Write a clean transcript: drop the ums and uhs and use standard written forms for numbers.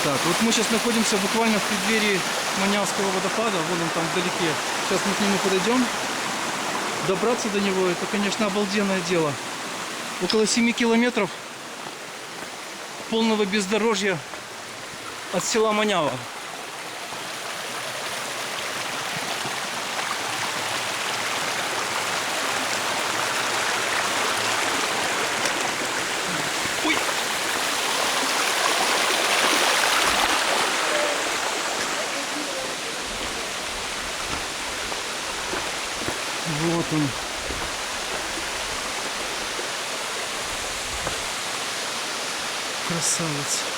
Так, вот мы сейчас находимся буквально в преддверии Манявского водопада, вон он там вдалеке. Сейчас мы к нему подойдем. Добраться до него, это, конечно, обалденное дело. Около 7 километров полного бездорожья от села Манява. Ой! Вот он. Красавец.